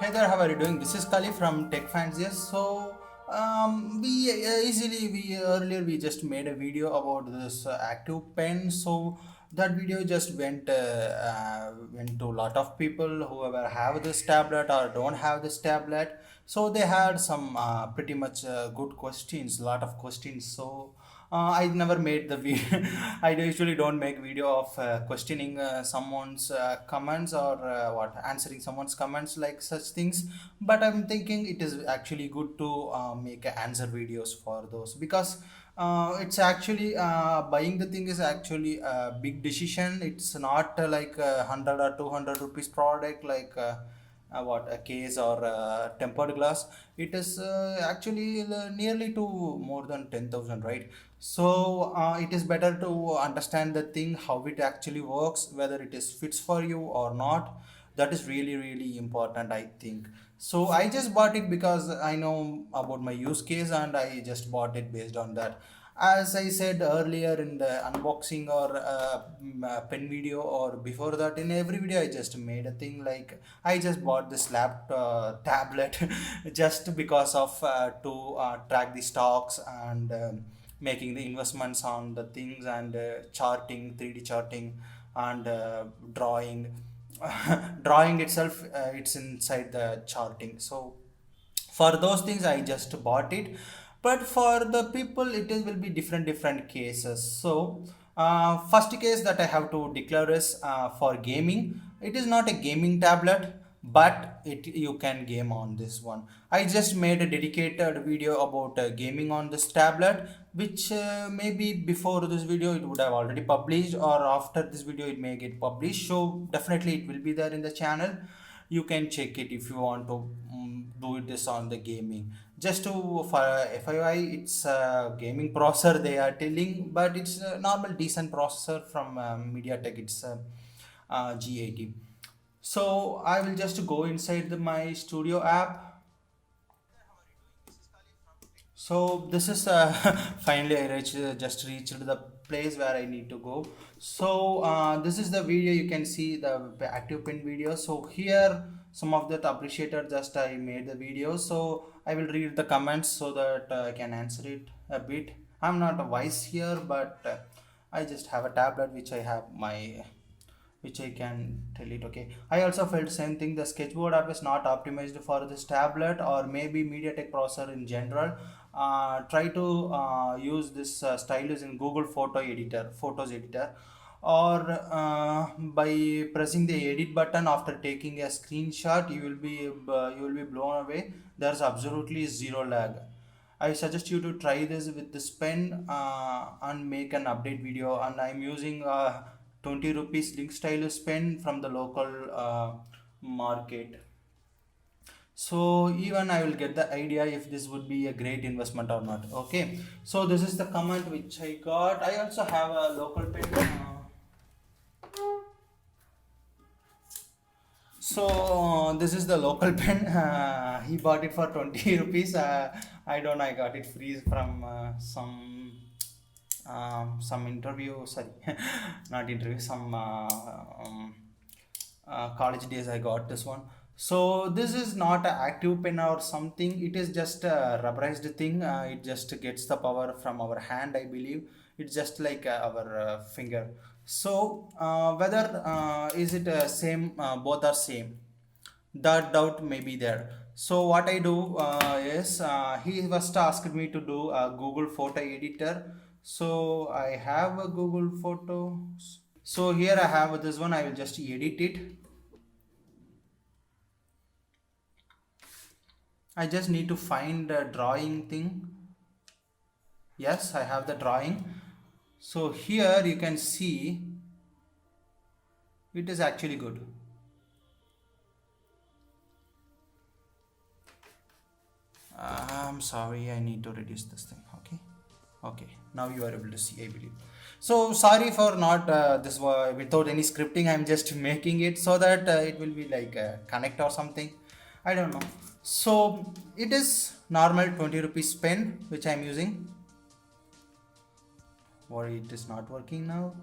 Hey there, how are you doing? This is Kali from Tech Fans. Yes, so we earlier we just made a video about this active pen. So that video just went to a lot of people whoever have this tablet or don't have this tablet. So they had some pretty much good questions, lot of questions. So I never made the video. I usually don't make video of questioning someone's comments or what answering someone's comments like such things. But I'm thinking it is actually good to make answer videos for those because it's actually buying the thing is actually a big decision. It's not like 100 or 200 rupees product like. What a case or tempered glass, it is actually nearly to more than 10,000, right? So it is better to understand the thing how it actually works, whether it is fits for you or not. That is really really important, I think. So I just bought it because I know about my use case and I just bought it based on that. As I said earlier in the unboxing or pen video, or before that in every video I just made a thing like I just bought this tablet just because of to track the stocks and making the investments on the things and charting, 3D charting and drawing. Drawing itself, it's inside the charting. So for those things I just bought it, but for the people it is will be different cases. So first case that I have to declare is for gaming. It is not a gaming tablet, but it you can game on this one. I just made a dedicated video about gaming on this tablet, which maybe before this video it would have already published, or after this video it may get published. So definitely it will be there in the channel. You can check it if you want to do this on the gaming. Just to for FII, it's a gaming processor they are telling, but it's a normal decent processor from MediaTek. It's G80. So I will just go inside my studio app. So this is finally I just reached the place where I need to go. So this is the video. You can see the active pin video. So here some of that appreciated just I made the video. So I will read the comments so that I can answer it a bit. I'm not a wise here, but I just have a tablet which I have my which I can tell it. Okay, I also felt same thing. The Sketchboard app is not optimized for this tablet or maybe MediaTek processor in general. Try to use this stylus in Google Photos editor, or by pressing the edit button after taking a screenshot, you will be blown away. There's absolutely zero lag. I suggest you to try this with this pen and make an update video. And I'm using 20 rupees link stylus pen from the local market. So even I will get the idea if this would be a great investment or not. Okay. So this is the comment which I got. I also have a local pen. So this is the local pen. He bought it for 20 rupees. I don't know. I got it free from some interview. Sorry, not interview. Some college days. I got this one. So this is not an active pen or something. It is just a rubberized thing. It just gets the power from our hand, I believe. It's just like our finger. So whether is it same, both are same, that doubt may be there. So what I do is he first asked me to do a Google photo editor. So I have a Google Photos. So here I have this one. I will just edit it. I just need to find a drawing thing. Yes, I have the drawing. So here you can see it is actually good. I'm sorry, I need to reduce this thing. Okay. Okay, now you are able to see, I believe. So sorry for not without any scripting. I'm just making it so that it will be like connect or something. I don't know. So it is normal 20 rupees pen which I'm using. Or it is not working now.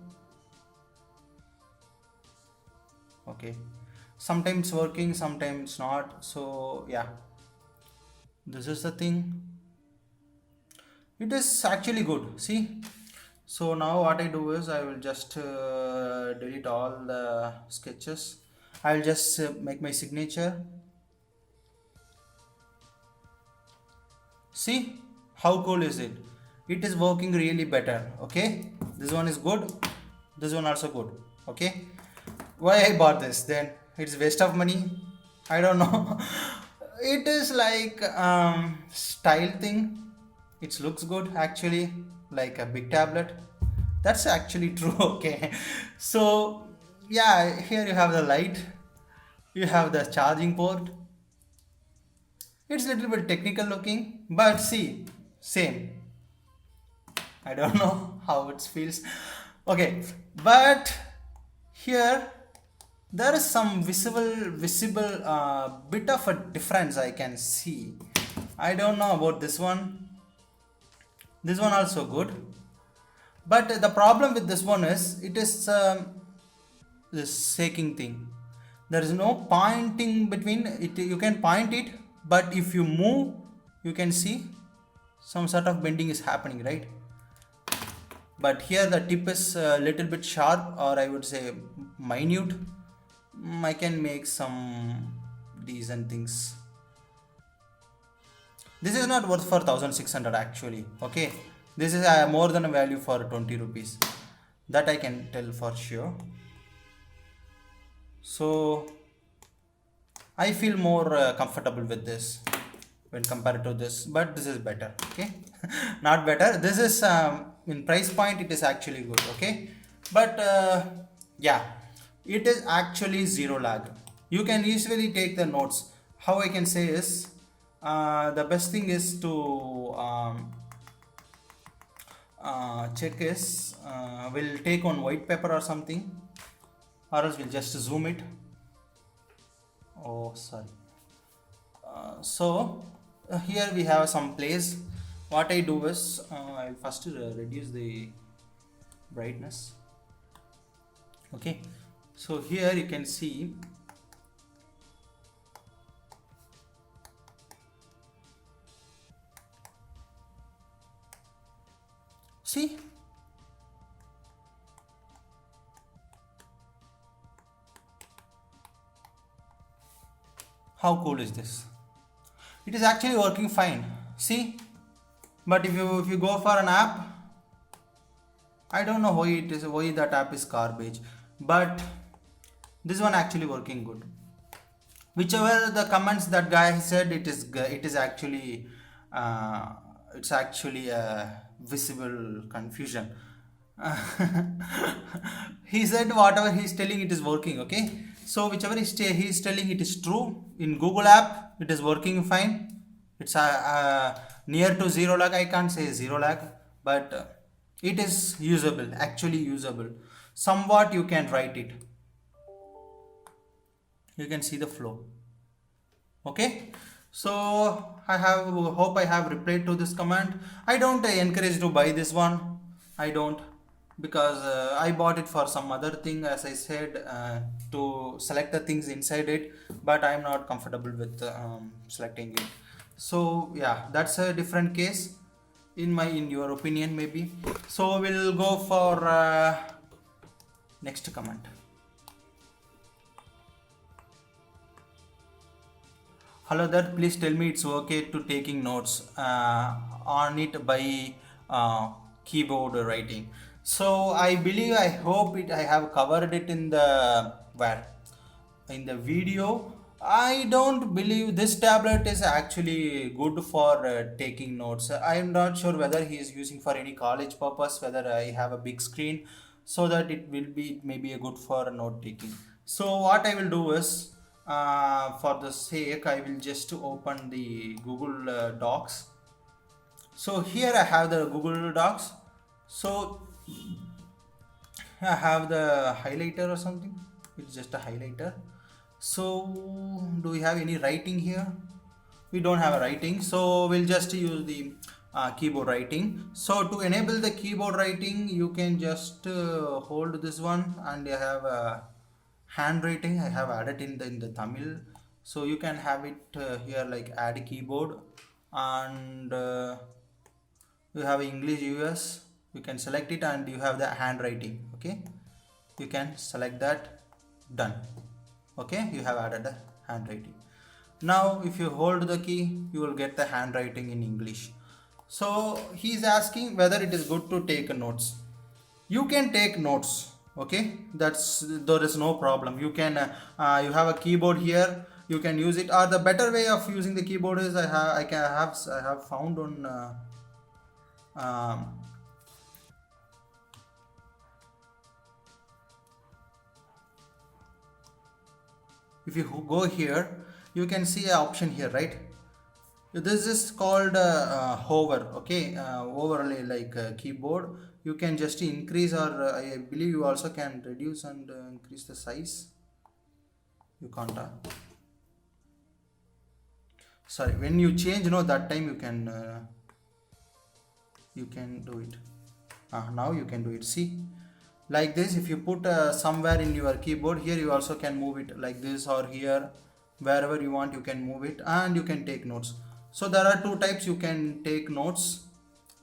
Okay. sometimes working, sometimes not. So yeah, this is the thing. It is actually good, see. So now what I do is I will just delete all the sketches. I'll just make my signature. See how cool is it? It is working really better. Okay, this one is good, this one also good. Okay, why I bought this then? It's waste of money, I don't know. It is like style thing. It looks good actually, like a big tablet. That's actually true. Okay, so yeah, here you have the light, you have the charging port. It's a little bit technical looking, but see, same. I don't know how it feels. Okay, but here there is some visible bit of a difference I can see. I don't know about this one. This one also good, but the problem with this one is it is this shaking thing. There is no pointing between it. You can point it, but if you move, you can see some sort of bending is happening, right? But here the tip is a little bit sharp, or I would say minute. I can make some decent things. This is not worth for 1600 actually. Okay, this is more than a value for 20 rupees, that I can tell for sure. So I feel more comfortable with this when compared to this, but this is better. Okay, not better, this is in price point it is actually good. Okay, but yeah, it is actually zero lag. You can easily take the notes. How I can say is the best thing is to check is we'll take on white paper or something, or else we'll just zoom it. Oh sorry. So here we have some place. What I do is I'll first reduce the brightness. Okay, so here you can see how cool is this? It is actually working fine, see. But if you go for an app, I don't know why that app is garbage, but this one actually working good. Whichever the comments that guy said, it is actually uh, it's actually a visible confusion. He said whatever he's telling it is working. Okay, so whichever he's telling it is true. In Google app it is working fine. It's near to zero lag. I can't say zero lag, but it is usable, actually usable. Somewhat you can write it, you can see the flow. Okay, so I hope I have replied to this comment. I don't encourage to buy this one. I don't, because I bought it for some other thing, as I said, to select the things inside it, but I am not comfortable with selecting it. So yeah, that's a different case in your opinion maybe. So we'll go for next comment. Hello there, please tell me it's okay to taking notes on it by keyboard writing. So I believe, I hope I have covered it in the video. I don't believe this tablet is actually good for taking notes. I am not sure whether he is using for any college purpose, whether I have a big screen, so that it will be maybe a good for note taking. So what I will do is, for the sake, I will just open the Google Docs. So here I have the Google Docs. So I have the highlighter or something. It's just a highlighter. So do we have any writing here? We don't have a writing, so we'll just use the keyboard writing. So to enable the keyboard writing, you can just hold this one, and you have handwriting I have added in the Tamil, so you can have it here like add keyboard, and you have English US, you can select it, and you have the handwriting. Okay, you can select that, done. Okay, you have added the handwriting. Now if you hold the key, you will get the handwriting in English. So he is asking whether it is good to take notes. You can take notes. Okay, that's, there is no problem. You can you have a keyboard here, you can use it. Or the better way of using the keyboard is I have found on um, if you go here, you can see an option here, right? This is called hover. Okay, overlay like keyboard. You can just increase, or I believe you also can reduce and increase the size. You can't sorry, when you change, that time you can do it. Now you can do it, see, like this. If you put somewhere in your keyboard, here you also can move it like this, or here, wherever you want you can move it, and you can take notes. So there are two types you can take notes.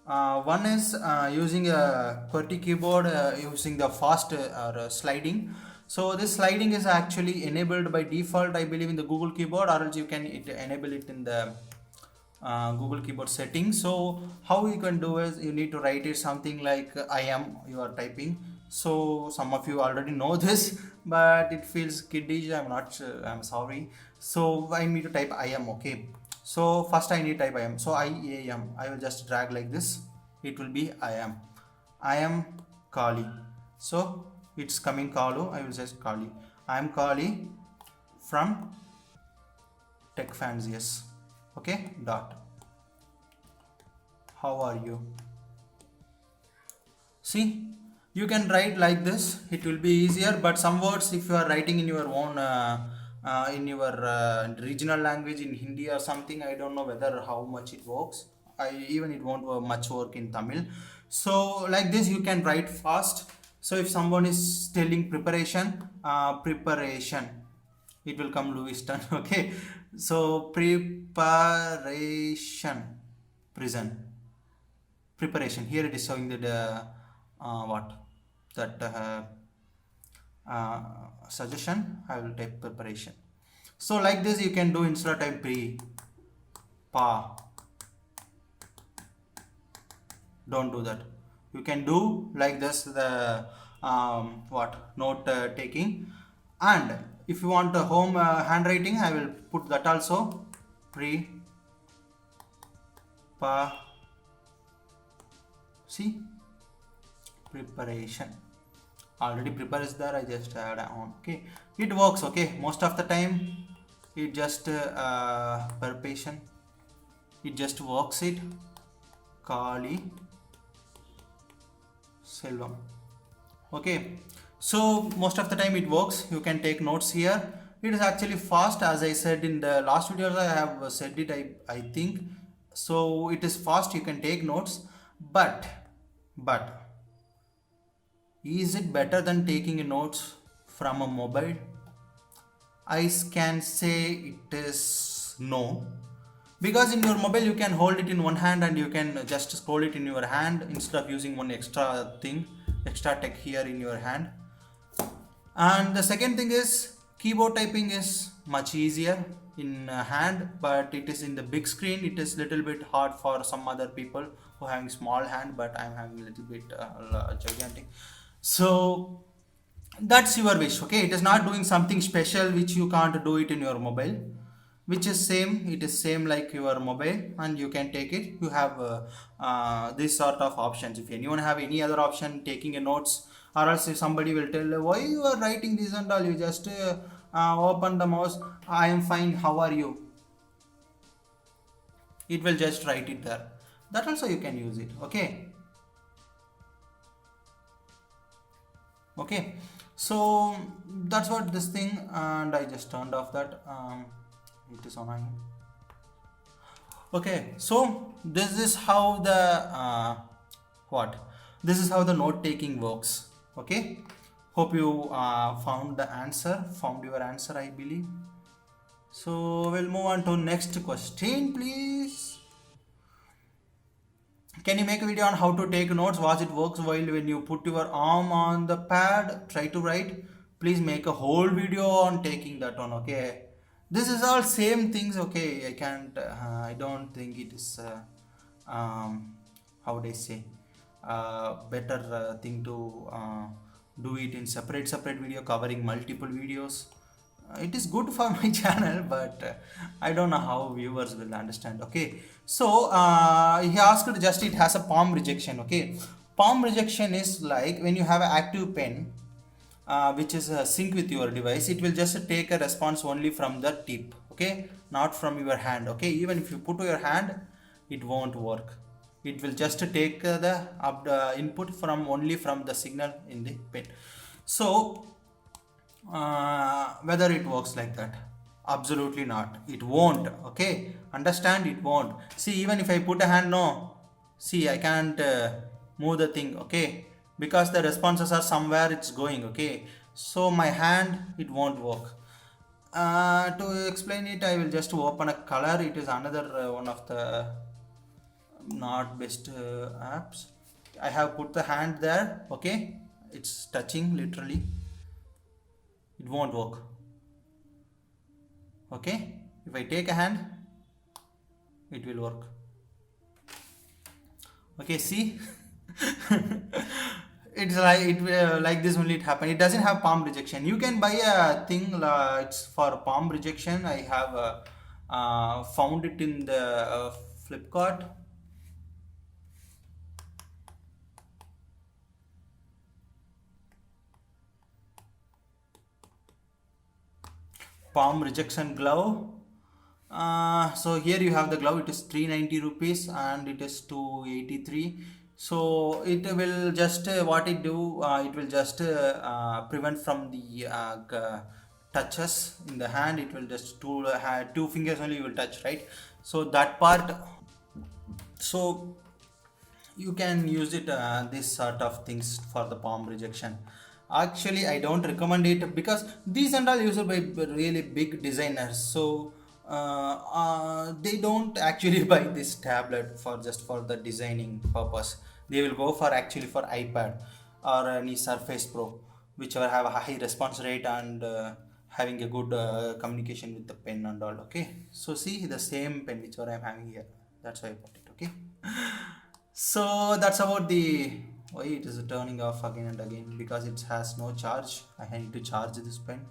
One is using a QWERTY keyboard, using the fast or sliding. So this sliding is actually enabled by default, I believe, in the Google keyboard, or else you can enable it in the Google keyboard settings. So how you can do is, you need to write it something like I am, you are typing. So some of you already know this, but it feels kiddish, I'm not sure, I'm sorry. So I need to type I am. Okay, so first I need to type I am. So I am, I will just drag like this, it will be I am Kali. So it's coming Kalu, I will just Kali. I am Kali from Tech Fanciers. Okay, dot. How are you? See, you can write like this, it will be easier. But some words, if you are writing in your own in your regional language, in Hindi or something, I don't know whether how much it works. Even it won't much work in Tamil. So like this you can write fast. So if someone is telling preparation, it will come Lewiston. Okay, so preparation, here it is showing that what that suggestion, I will type preparation. So like this you can do, instead of type pa, don't do that. You can do like this, the note taking. And if you want a home handwriting, I will put that also, see, preparation. Already prepare is there, I just add on. Okay, it works. Okay, most of the time it just preparation, it just works it. Kali Selvam. Okay, so most of the time it works. You can take notes here. It is actually fast, as I said in the last videos, I have said it, I think. So it is fast, you can take notes. But is it better than taking notes from a mobile? I can say it is no, because in your mobile you can hold it in one hand and you can just scroll it in your hand, instead of using one extra tech here in your hand. And the second thing is, keyboard typing is much easier in hand, but it is in the big screen, it is little bit hard for some other people who having small hand, but I'm having a little bit gigantic. So that's your wish. Okay, it is not doing something special which you can't do it in your mobile, which is same, it is same like your mobile, and you can take it. You have this sort of options. If anyone have any other option, taking a notes, or else if somebody will tell why you are writing this and all, you just open the mouse, I am fine, how are you, it will just write it there. That also you can use it. Okay, so that's what this thing. And I just turned off that, it is on. Okay, so this is how the this is how the note taking works. Okay, Hope you found your answer, I believe. So we'll move on to next question, please. Can you make a video on how to take notes? Was it works while when you put your arm on the pad? Try to write. Please make a whole video on taking that one. Okay. This is all same things. Okay. I can't. I don't think it is. How would I say? Better thing to do it in separate video covering multiple videos. It is good for my channel, but I don't know how viewers will understand. Okay, so he asked just it has a palm rejection. Okay, palm rejection is like when you have an active pen which is sync with your device, it will just take a response only from the tip. Okay, not from your hand. Okay, even if you put your hand, it won't work. It will just take the input from only from the signal in the pen. So whether it works like that, absolutely not, it won't. Okay, understand, it won't. See, even if I put a hand, no, see, I can't move the thing. Okay, because the responses are somewhere it's going. Okay, so my hand, it won't work. To explain it, I will just open a color. It is another one of the not best apps. I have put the hand there. Okay, it's touching literally, it won't work. Okay, if I take a hand, it will work. Okay, see. It's like like this only it happen. It doesn't have palm rejection. You can buy a thing, it's for palm rejection. I have found it in the Flipkart. Palm rejection glove. So here you have the glove. It is 390 rupees and it is 283. So it will just what it do, it will just prevent from the touches in the hand. It will just two fingers only you will touch, right? So that part, so you can use it this sort of things for the palm rejection. Actually, I don't recommend it because these and all used by really big designers, so they don't actually buy this tablet for just for the designing purpose. They will go for actually for iPad or any Surface Pro, whichever have a high response rate and having a good communication with the pen and all. Okay, so see the same pen which I'm having here, that's why I bought it. Okay, so that's about the why it is turning off again and again, because it has no charge. I need to charge this pen.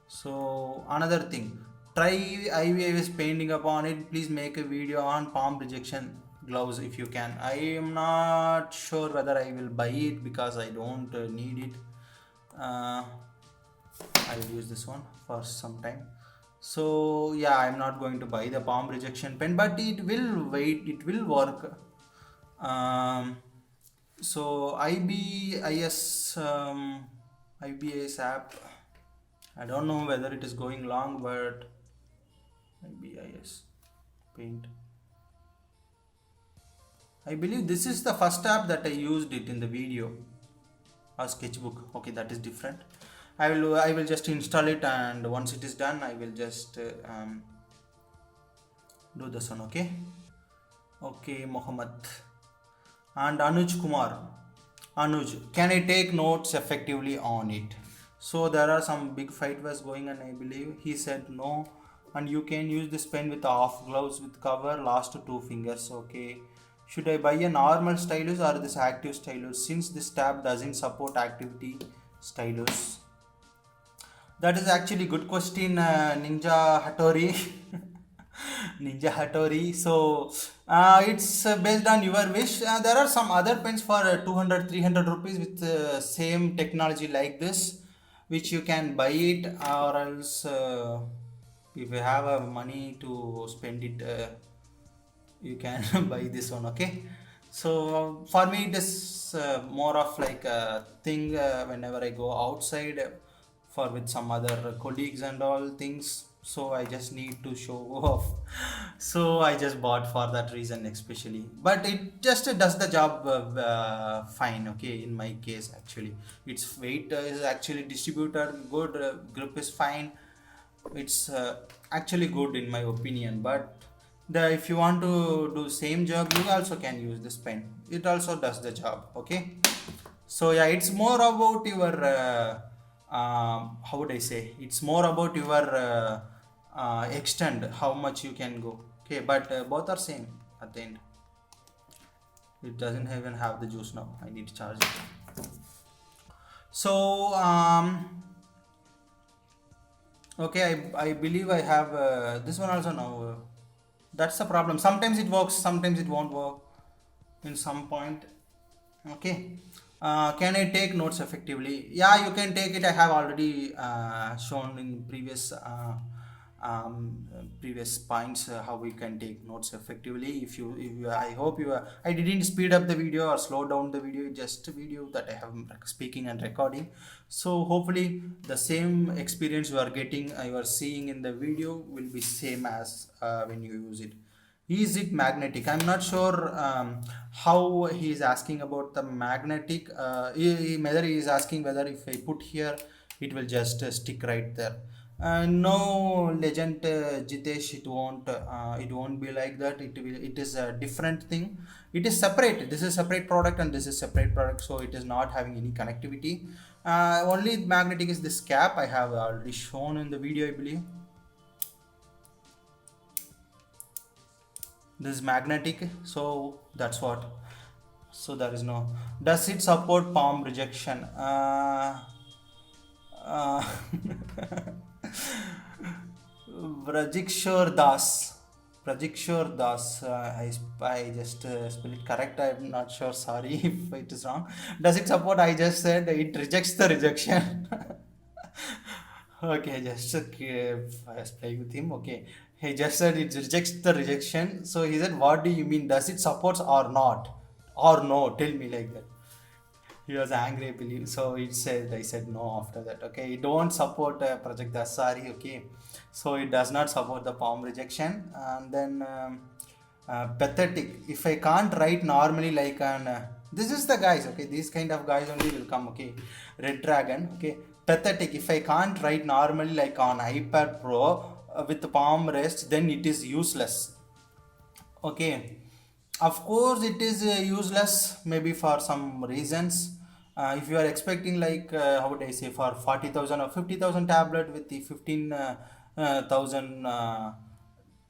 So another thing, try IVIS painting upon it. Please make a video on palm rejection gloves if you can. I am not sure whether I will buy it because I don't need it. I will use this one for some time. So yeah, I'm not going to buy the palm rejection pen, but it will wait, it will work. So IBIS IBIS app, I don't know whether it is going long, but IBIS paint, I believe this is the first app that I used it in the video or sketchbook. Okay, that is different. I will just install it, and once it is done I will just do this one. Okay, Mohammed and Anuj Kumar. Anuj, can I take notes effectively on it? So there are some big fight was going on, I believe. He said no, and you can use this pen with off gloves with cover last 2 fingers. Okay, should I buy a normal stylus or this active stylus, since this tab doesn't support activity stylus? That is actually good question, Ninja Hattori. Ninja Hattori. So it's based on your wish. There are some other pens for 200 300 rupees with same technology like this, which you can buy it, or else if you have money to spend it, you can buy this one. Okay, so for me it is more of like a thing whenever I go outside for with some other colleagues and all things. so I just need to show off. So I just bought for that reason especially, but it just does the job fine. Okay, in my case actually, its weight is actually distributed good, grip is fine. It's actually good in my opinion, but the if you want to do same job, you also can use this pen. It also does the job. Okay, so yeah, it's more about your how would I say? It's more about your extent, how much you can go. Okay, but both are same at the end. It doesn't even have the juice now. I need to charge it. So okay, I believe I have this one also now. That's the problem. Sometimes it works, sometimes it won't work in some point. Okay. Can I take notes effectively? Yeah, you can take it. I have already shown in previous points how we can take notes effectively. I hope I didn't speed up the video or slow down the video. Just a video that I have speaking and recording. So hopefully the same experience you are getting, you are seeing in the video will be same as when you use it. Is it magnetic? I'm not sure how he is asking about the magnetic. Whether he is asking whether if I put here, it will just stick right there. No, legend Jitesh, it won't be like that. It is a different thing. It is separate. This is separate product and this is separate product, so it is not having any connectivity. Only magnetic is this cap. I have already shown in the video, I believe. This is magnetic, so that's what. So there is no. Does it support palm rejection? Uh, Prajikshore Das. Prajikshore Das. I just spell it correct. I'm not sure. Sorry if it is wrong. Does it support? I just said it rejects the rejection. Okay, just I was playing with him. Okay, he just said it rejects the rejection. So he said, "What do you mean? Does it supports or not, or no? Tell me like that." He was angry, I believe. So it said, I said no after that. Okay, it don't support Project Dasari. Okay, so it does not support the palm rejection. And then pathetic. If I can't write normally like an this is the guys. Okay, these kind of guys only will come. Okay, Red Dragon. Okay, pathetic. If I can't write normally like on iPad Pro with the palm rest, then it is useless. Okay, of course it is useless maybe for some reasons. If you are expecting like how would I say for 40,000 or 50,000 tablet with the 15,000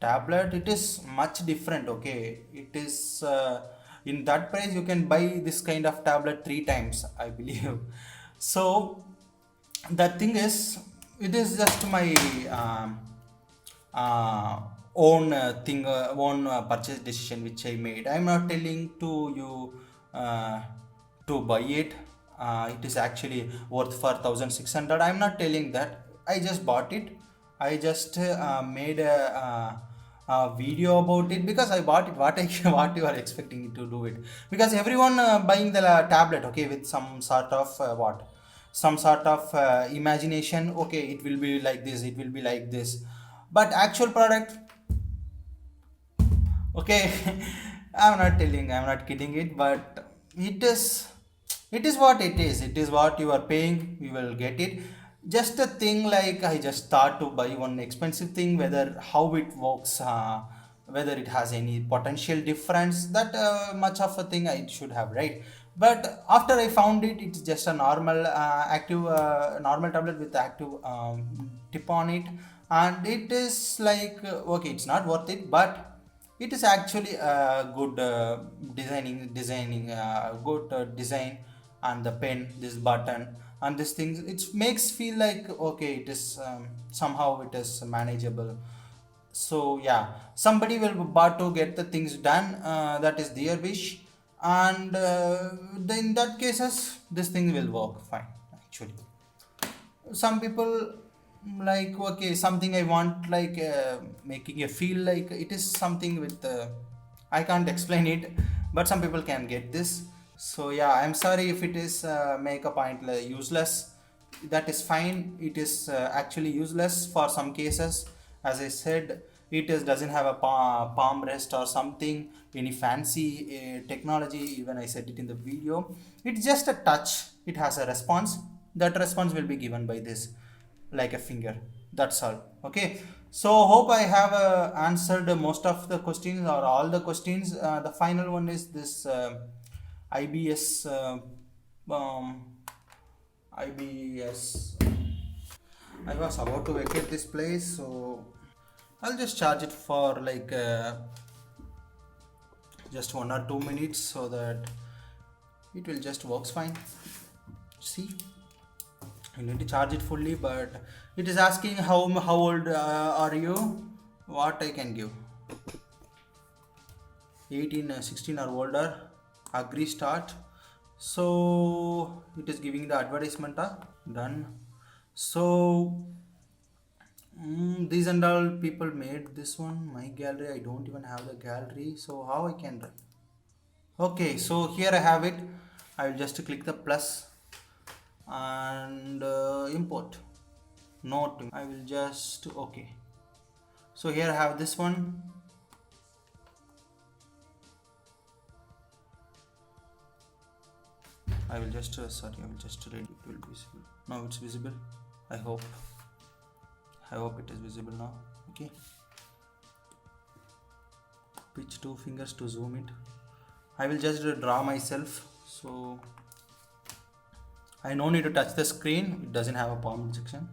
tablet, it is much different. Okay, it is in that price you can buy this kind of tablet three times, I believe. So the thing is, it is just my own thing, own purchase decision which I made. I'm not telling to you to buy it. It is actually worth for 1,600. I'm not telling that. I just bought it. I just made a video about it because I bought it. What I what you are expecting to do it? Because everyone buying the tablet, okay, with some sort of what some sort of imagination. Okay, it will be like this, it will be like this, but actual product, okay. I'm not kidding it, but it is what it is. It is what you are paying, you will get it. Just a thing like I just thought to buy one expensive thing, whether how it works, whether it has any potential difference, that much of a thing I should have, right? But after I found it, it's just a normal active normal tablet with active tip on it, and it is like okay, it's not worth it, but it is actually a good designing good design, and the pen, this button and this thing, it makes feel like okay, it is somehow it is manageable. So yeah, somebody will but to get the things done, that is their wish, and in that cases this thing will work fine actually. Some people like okay, something I want like making you feel like it is something with I can't explain it, but some people can get this. So yeah, I'm sorry if it is make a point like useless. That is fine, it is actually useless for some cases. As I said, it is doesn't have a palm rest or something, any fancy technology. Even I said it in the video. It's just a touch. It has a response. That response will be given by this, like a finger. That's all. Okay. So hope I have answered most of the questions or all the questions. The final one is this IBS. Um, IBS. I was about to vacate this place, so I'll just charge it for like just 1 or 2 minutes so that it will just works fine. See, I need to charge it fully, but it is asking how old are you? What I can give? 18, 16 or older. Agree, start. So it is giving the advertisement. Done. So these and all people made this one. My gallery, I don't even have the gallery, so how I can write? Okay, so here I have it. I will just click the plus and import. Note, I will just okay. So here I have this one. I will just sorry, I will just read it will be visible. Now it's visible. I hope. I hope it is visible now. Okay. Pitch 2 fingers to zoom it. I will just draw myself. So I no need to touch the screen. It doesn't have a palm section.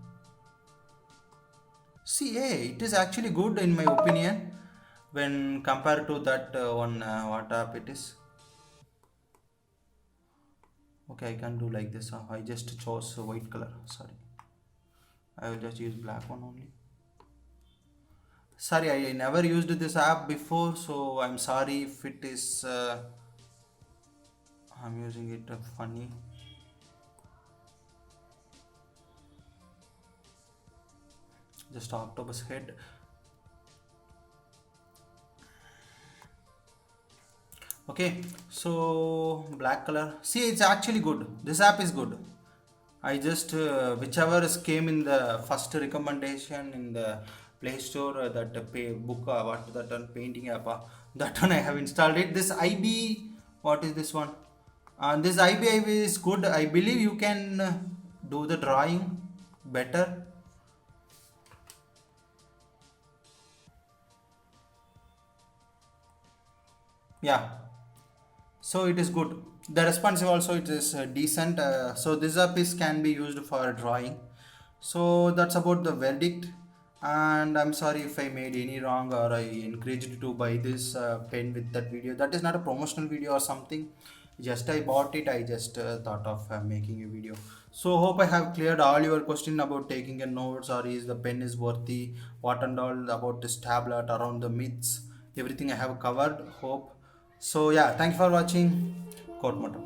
See, hey, it is actually good in my opinion when compared to that one what app it is. Okay, I can do like this. I just chose white color. Sorry, I will just use black one only. Sorry, I never used this app before, so I'm sorry if it is. I'm using it funny. Just octopus head. Okay, so black color. See, it's actually good. This app is good. I just whichever came in the first recommendation in the Play Store that pay book what that one painting app that one I have installed it. This IB, what is this one? This IB is good. I believe you can do the drawing better. Yeah, so it is good. The responsive also it is decent. So this app is can be used for drawing. So that's about the verdict. And I'm sorry if I made any wrong or I encouraged you to buy this pen with that video. That is not a promotional video or something. Just I bought it. I just thought of making a video. So hope I have cleared all your question about taking a notes or is the pen is worthy, what and all about this tablet around the myths. Everything I have covered. Hope. So yeah, thank you for watching. Court Moto.